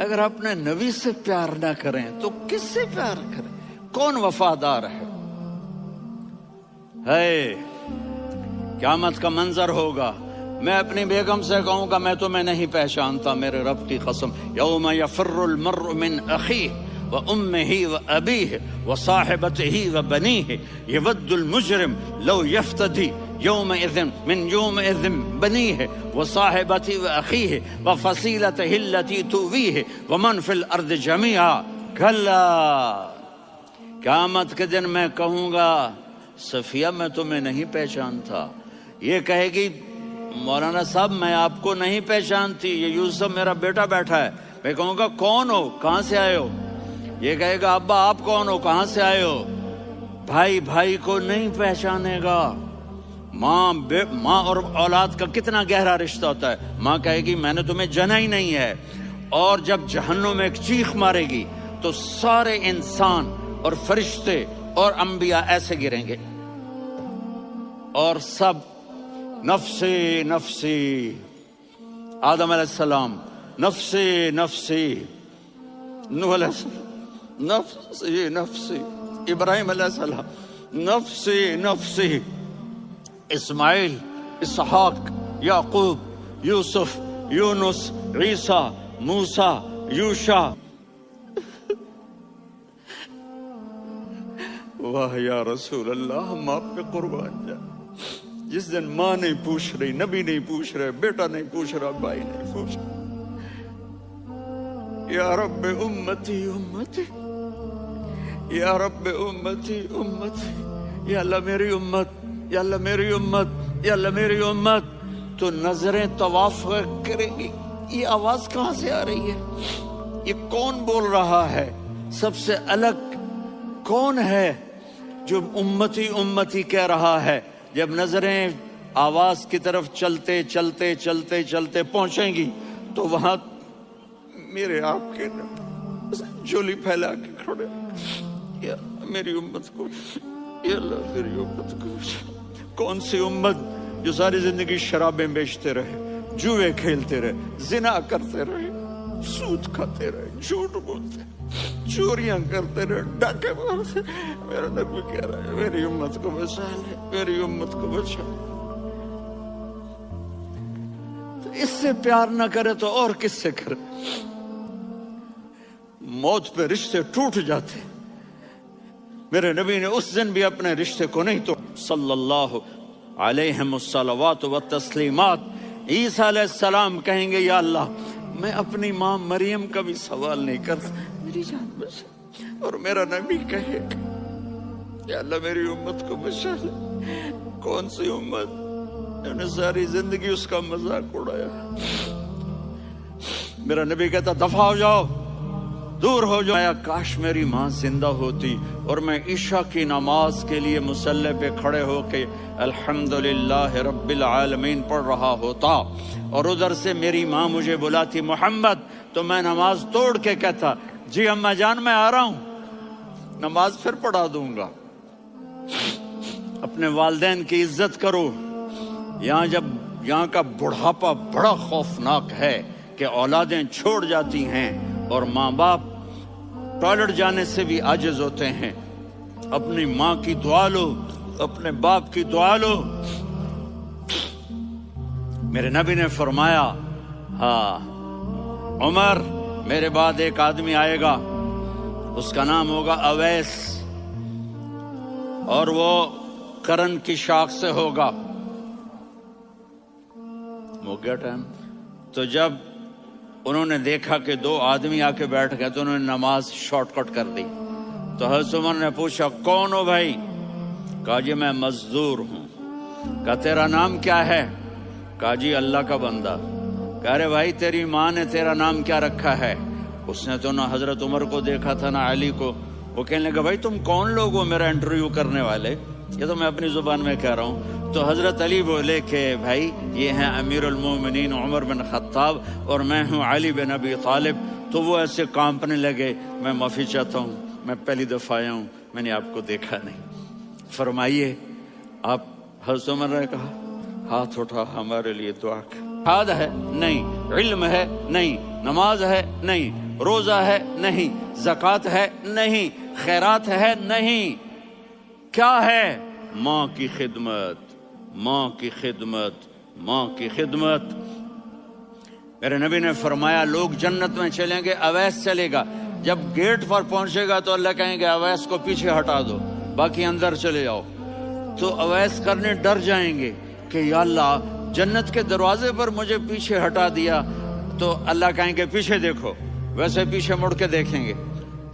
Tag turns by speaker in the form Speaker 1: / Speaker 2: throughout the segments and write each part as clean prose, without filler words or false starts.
Speaker 1: اگر اپنے نبی سے پیار نہ کریں تو کس سے پیار کریں؟ کون وفادار ہے؟ قیامت کا منظر ہوگا، میں اپنی بیگم سے کہوں گا میں تمہیں نہیں پہچانتا، میرے رب کی قسم، یوم یفر المرء من اخیہ وامہ وابیہ وصاحبتہ وبنیہ یود المجرم لو یفتدی یومئذ من یومئذ بنیہ وصاحبتہ واخیہ وفصیلتہ التی تؤویہ ومن فی الارض جمیعا کلا، قیامت کے دن میں کہوں گا صفیہ میں تمہیں نہیں پہچانتا، یہ کہے گی مولانا صاحب میں آپ کو نہیں پہچانتی، یہ یوسف میرا بیٹا بیٹھا ہے، میں کہوں گا کون ہو، کہاں سے آئے ہو؟ یہ کہے گا ابا آپ کون ہو، کہاں سے آئے ہو؟ بھائی بھائی کو نہیں پہچانے گا۔ ماں اور اولاد کا کتنا گہرا رشتہ ہوتا ہے، ماں کہے گی میں نے تمہیں جنا ہی نہیں ہے، اور جب جہنم میں ایک چیخ مارے گی تو سارے انسان اور فرشتے اور انبیاء ایسے گریں گے اور سب نفسی نفسی، آدم علیہ السلام نفسی نفسی، نوح علیہ السلام نفسی نفسی، ابراہیم علیہ السلام نفسی نفسی، اسماعیل، اسحاق، یعقوب، یوسف، یونس، عیسیٰ، موسیٰ، یوشع۔ واہ یا رسول اللہ، ہم آپ پہ قربان جائیں۔ جس دن ماں نہیں پوچھ رہی، نبی نہیں پوچھ رہے، بیٹا نہیں پوچھ رہا، بھائی نہیں پوچھ رہا، یا رب امتی امتی، یا رب امتی امتی، یا اللہ میری امت، یا اللہ میری امت، یا اللہ میری امت، تو نظریں طواف کرے گی۔ یہ آواز کہاں سے آ رہی ہے؟ یہ کون بول رہا ہے؟ سب سے الگ کون ہے جو امتی امتی کہہ رہا ہے؟ جب نظریں آواز کی طرف چلتے چلتے چلتے چلتے پہنچیں گی تو وہاں میرے آپ کے جولی پھیلا کے کھڑے، یا میری امت کو، یا اللہ میری امت کو۔ کون سی امت جو ساری زندگی شرابیں بیچتے رہے، جوئے کھیلتے رہے، زنا کرتے رہے، سود کھاتے رہے، جھوٹ بولتے، چوریاں کرتے رہے، ڈاکے مارتے؟ میرا نبی کہہ رہا ہے میری امت کو بچا لے، میری امت کو بچا۔ تو اس سے پیار نہ کرے تو اور کس سے کرے؟ موت پہ رشتے ٹوٹ جاتے، میرے نبی نے اس دن بھی اپنے رشتے کو نہیں توڑا، صلی اللہ علیہ الصلوات والتسلیمات۔ عیسیٰ علیہ السلام کہیں گے یا اللہ میں اپنی ماں مریم کا بھی سوال نہیں کرتا، میری جان بچا، اور میرا نبی کہے یا اللہ میری امت کو بچا لے۔ کون سی امت جنہوں نے ساری زندگی اس کا مذاق اڑایا؟ میرا نبی کہتا دفع ہو جاؤ، دور ہو جاؤ، کاش میری ماں زندہ ہوتی اور میں عشاء کی نماز کے لیے مصلی پہ کھڑے ہو کے الحمدللہ رب العالمین پڑھ رہا ہوتا، اور ادھر سے میری ماں مجھے بلاتی محمد، تو میں نماز توڑ کے کہتا جی اماں جان میں آ رہا ہوں، نماز پھر پڑھا دوں گا۔ اپنے والدین کی عزت کرو۔ یہاں کا بڑھاپا بڑا خوفناک ہے کہ اولادیں چھوڑ جاتی ہیں اور ماں باپ ٹوائلٹ جانے سے بھی عاجز ہوتے ہیں۔ اپنی ماں کی دعا لو، اپنے باپ کی دعا لو۔ میرے نبی نے فرمایا ہاں عمر میرے بعد ایک آدمی آئے گا، اس کا نام ہوگا اویس، اور وہ کرن کی شاخ سے ہوگا۔ ہو گیا ٹائم؟ تو جب انہوں نے دیکھا کہ دو آدمی آ کے بیٹھ گئے تو انہوں نے نماز شارٹ کٹ کر دی۔ تو حضرت عمر نے پوچھا کون ہو بھائی؟ کہا جی میں مزدور ہوں۔ کہا تیرا نام کیا ہے؟ کہا جی اللہ کا بندہ۔ کہہ رہے بھائی تیری ماں نے تیرا نام کیا رکھا ہے؟ اس نے تو نہ حضرت عمر کو دیکھا تھا نہ علی کو۔ وہ کہنے لگا بھائی تم کون لوگ ہو میرا انٹرویو کرنے والے؟ یہ تو میں اپنی زبان میں کہہ رہا ہوں۔ تو حضرت علی بولے کہ بھائی یہ ہیں امیر المومنین عمر بن خطاب اور میں ہوں علی بن ابی طالب۔ تو وہ ایسے کانپنے لگے، میں معافی چاہتا ہوں، میں پہلی دفعہ آیا ہوں، میں نے آپ کو دیکھا نہیں، فرمائیے آپ۔ حضرت عمر نے کہا ہاتھ اٹھا ہمارے لیے دعا کر۔ جہاد ہے نہیں، علم ہے نہیں، نماز ہے نہیں، روزہ ہے نہیں، زکوٰۃ ہے نہیں، خیرات ہے نہیں، کیا ہے؟ ماں کی خدمت، ماں کی خدمت، ماں کی خدمت۔ میرے نبی نے فرمایا لوگ جنت میں چلیں گے، اویس چلے گا، جب گیٹ پر پہنچے گا تو اللہ کہیں گے اویس کو پیچھے ہٹا دو، باقی اندر چلے جاؤ۔ تو اویس کرنے ڈر جائیں گے کہ یا اللہ جنت کے دروازے پر مجھے پیچھے ہٹا دیا، تو اللہ کہیں گے پیچھے دیکھو، ویسے پیچھے مڑ کے دیکھیں گے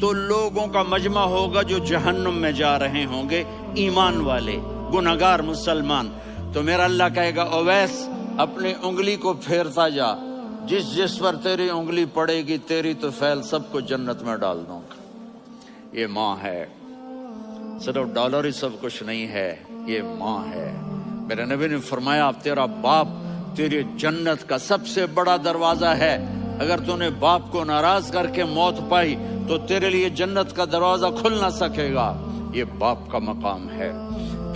Speaker 1: تو لوگوں کا مجمع ہوگا جو جہنم میں جا رہے ہوں گے، ایمان والے، گنہگار مسلمان۔ تو میرا اللہ کہے گا اویس اپنی انگلی کو پھیرتا جا، جس جس پر تیری انگلی پڑے گی تیری تو فیل سب کو جنت میں ڈال دوں گا۔ یہ ماں ہے، صرف ڈالر ہی سب کچھ نہیں ہے، یہ ماں ہے۔ میرے نبی نے فرمایا تیرا باپ تیری جنت کا سب سے بڑا دروازہ ہے، اگر تو نے باپ کو ناراض کر کے موت پائی تو تیرے لیے جنت کا دروازہ کھل نہ سکے گا، یہ باپ کا مقام ہے۔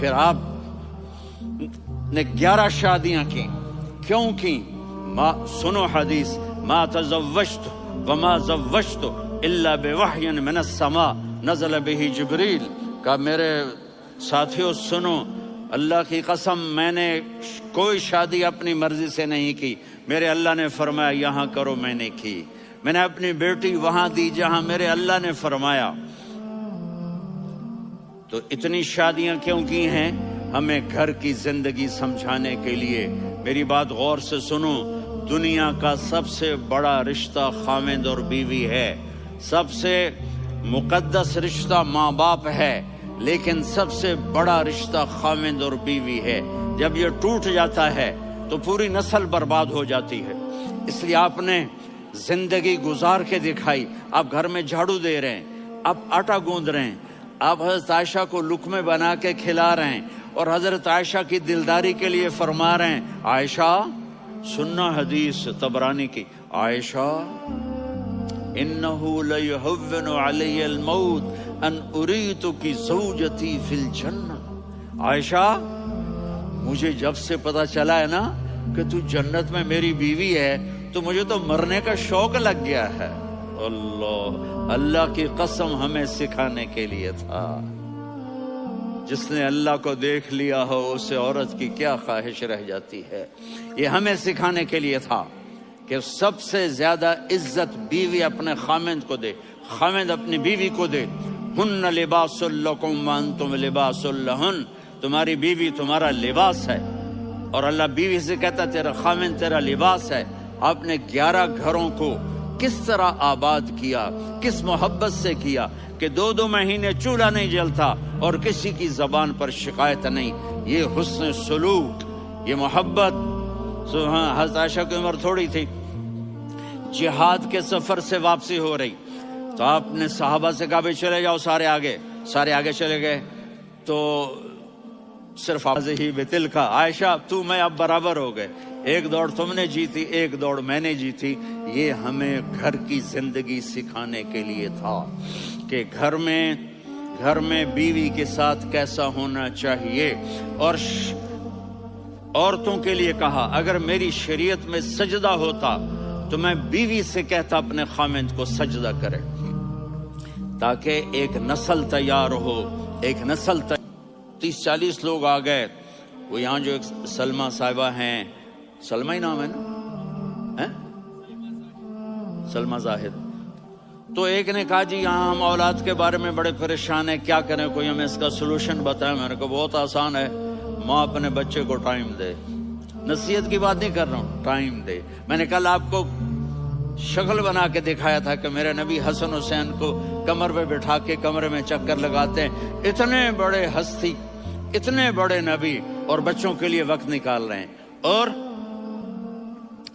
Speaker 1: پھر آپ نے 11 شادیاں کی، کیوں کی؟ سنو حدیث، ما تزوجت وما زوجت الا بوحی من السماء نزل به جبریل۔ کہا میرے ساتھیوں سنو، اللہ کی قسم میں نے کوئی شادی اپنی مرضی سے نہیں کی، میرے اللہ نے فرمایا یہاں کرو، میں نے کی۔ میں نے اپنی بیٹی وہاں دی جہاں میرے اللہ نے فرمایا۔ تو اتنی شادیاں کیوں کی ہیں؟ ہمیں گھر کی زندگی سمجھانے کے لیے۔ میری بات غور سے سنو، دنیا کا سب سے بڑا رشتہ خاوند اور بیوی ہے، سب سے مقدس رشتہ ماں باپ ہے، لیکن سب سے بڑا رشتہ خاوند اور بیوی ہے۔ جب یہ ٹوٹ جاتا ہے تو پوری نسل برباد ہو جاتی ہے۔ اس لیے آپ نے زندگی گزار کے دکھائی۔ آپ گھر میں جھاڑو دے رہے ہیں، آپ آٹا گوندھ رہے ہیں، آپ حضرت عائشہ کو لقمے بنا کے کھلا رہے ہیں، اور حضرت عائشہ کی دلداری کے لیے فرما رہے ہیں عائشہ، سننا حدیث طبرانی کی، عائشہ انہو لیہون علی الموت ان اریتک زوجتی فی الجنہ۔ عائشہ مجھے جب سے پتا چلا ہے نا کہ تو جنت میں میری بیوی ہے تو مجھے تو مرنے کا شوق لگ گیا ہے۔ اللہ کی قسم ہمیں سکھانے کے لیے تھا۔ جس نے اللہ کو دیکھ لیا ہو اسے عورت کی کیا خواہش رہ جاتی ہے۔ یہ ہمیں سکھانے کے لیے تھا کہ سب سے زیادہ عزت بیوی اپنے خاوند کو دے، خاوند اپنی بیوی کو دے۔ ہن لباس لکم وانتم لباس لہن، تمہاری بیوی تمہارا لباس ہے، اور اللہ بیوی سے کہتا تیرا خاوند تیرا لباس ہے۔ آپ نے 11 گھروں کو کس طرح آباد کیا، کس محبت سے کیا کہ 2 مہینے چولہا نہیں جلتا اور کسی کی زبان پر شکایت نہیں۔ یہ حسن سلوک، یہ محبت۔ حضرت عائشہ کی عمر تھوڑی تھی، جہاد کے سفر سے واپسی ہو رہی، تو آپ نے صحابہ سے کہا بھی چلے جاؤ سارے آگے چلے گئے، تو صرف ہی بتل کا عائشہ تو میں اب برابر ہو گئے، ایک دوڑ تم نے جیتی، ایک دوڑ میں نے جیتی۔ یہ ہمیں گھر کی زندگی سکھانے کے لیے تھا کہ گھر میں بیوی کے ساتھ کیسا ہونا چاہیے۔ اور عورتوں کے لیے کہا اگر میری شریعت میں سجدہ ہوتا تو میں بیوی سے کہتا اپنے خاوند کو سجدہ کرے، تاکہ ایک نسل تیار ہو، ایک نسل 30-40 لوگ آ گئے۔ وہ یہاں جو ایک سلمہ صاحبہ ہیں، سلمہ ہی نام ہے نا، سلمہ زاہد، تو ایک نے کہا جی یہاں ہم اولاد کے بارے میں بڑے پریشان ہیں، کیا کریں، کوئی ہمیں اس کا سلوشن بتائیں۔ میں نے کہا بہت آسان ہے، ماں اپنے بچے کو ٹائم دے، نصیحت کی بات نہیں کر رہا ہوں، ٹائم دے۔ میں نے کل آپ کو شکل بنا کے دکھایا تھا کہ میرے نبی حسن حسین کو کمر پہ بٹھا کے کمرے میں چکر لگاتے ہیں۔ اتنے بڑے ہستی، اتنے بڑے نبی، اور بچوں کے لیے وقت نکال رہے ہیں اور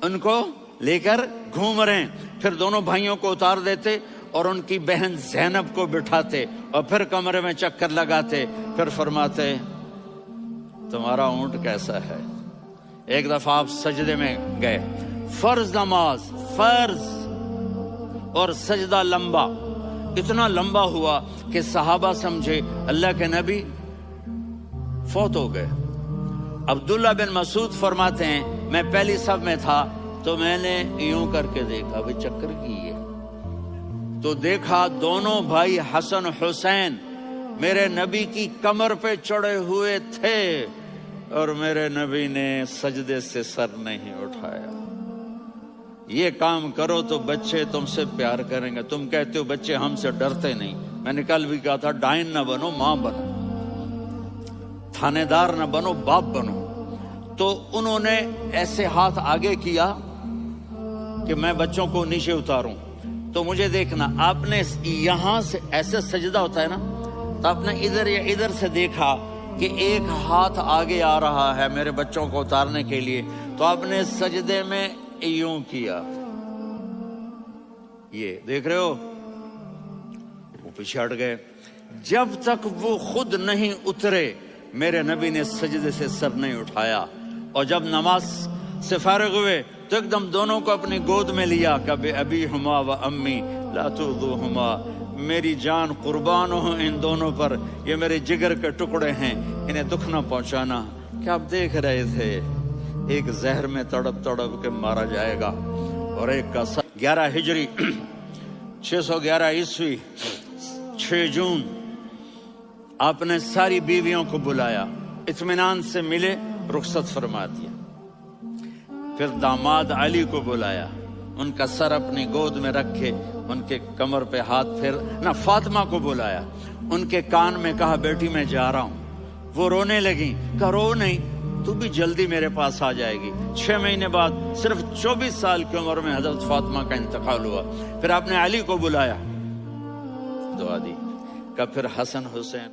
Speaker 1: ان کو لے کر گھوم رہے ہیں۔ پھر دونوں بھائیوں کو اتار دیتے اور ان کی بہن زینب کو بٹھاتے اور پھر کمرے میں چکر لگاتے، پھر فرماتے تمہارا اونٹ کیسا ہے۔ ایک دفعہ آپ سجدے میں گئے، فرض نماز، فرض، اور سجدہ لمبا، اتنا لمبا ہوا کہ صحابہ سمجھے اللہ کے نبی فوت ہو گئے۔ عبداللہ بن مسعود فرماتے ہیں میں پہلی صف میں تھا تو میں نے یوں کر کے دیکھا، بھی چکر کی ہے تو دیکھا دونوں بھائی حسن حسین میرے نبی کی کمر پہ چڑھے ہوئے تھے اور میرے نبی نے سجدے سے سر نہیں اٹھایا۔ یہ کام کرو تو بچے تم سے پیار کریں گے۔ تم کہتے ہو بچے ہم سے ڈرتے نہیں، میں نے کل بھی کہا تھا ڈائن نہ بنو، ماں بنو، تھانے دار نہ بنو، باپ بنو۔ تو انہوں نے ایسے ہاتھ آگے کیا کہ میں بچوں کو نیچے اتاروں۔ تو مجھے دیکھنا، آپ نے یہاں سے ایسے سجدہ ہوتا ہے نا، تو آپ نے ادھر یا ادھر سے دیکھا کہ ایک ہاتھ آگے آ رہا ہے میرے بچوں کو اتارنے کے لیے، تو آپ نے سجدے میں یوں کیا، یہ دیکھ رہے ہو، وہ پیچھے ہٹ گئے۔ جب تک وہ خود نہیں اترے میرے نبی نے سجدے سے سر نہیں اٹھایا۔ اور جب نماز سے فارغ ہوئے تو ایک دم دونوں کو اپنی گود میں لیا، کہ ابی ہما و امی لا تؤذوہما، میری جان قربان ہو ان دونوں پر، یہ میرے جگر کے ٹکڑے ہیں، انہیں دکھ نہ پہنچانا۔ کیا آپ دیکھ رہے تھے ایک زہر میں تڑپ تڑپ کے مارا جائے گا، اور ایک کا 11 ہجری 611 عیسوی 6 جون آپ نے ساری بیویوں کو بلایا، اطمینان سے ملے، رخصت فرما دیا۔ پھر داماد علی کو بلایا، ان کا سر اپنی گود میں رکھے، ان کے کمر پہ ہاتھ پھر نہ، فاطمہ کو بلایا، ان کے کان میں کہا بیٹی میں جا رہا ہوں۔ وہ رونے لگی، کہا رو نہیں، تو بھی جلدی میرے پاس آ جائے گی۔ 6 مہینے بعد صرف 24 سال کی عمر میں حضرت فاطمہ کا انتقال ہوا۔ پھر آپ نے علی کو بلایا، دعا دی، کہ پھر حسن حسین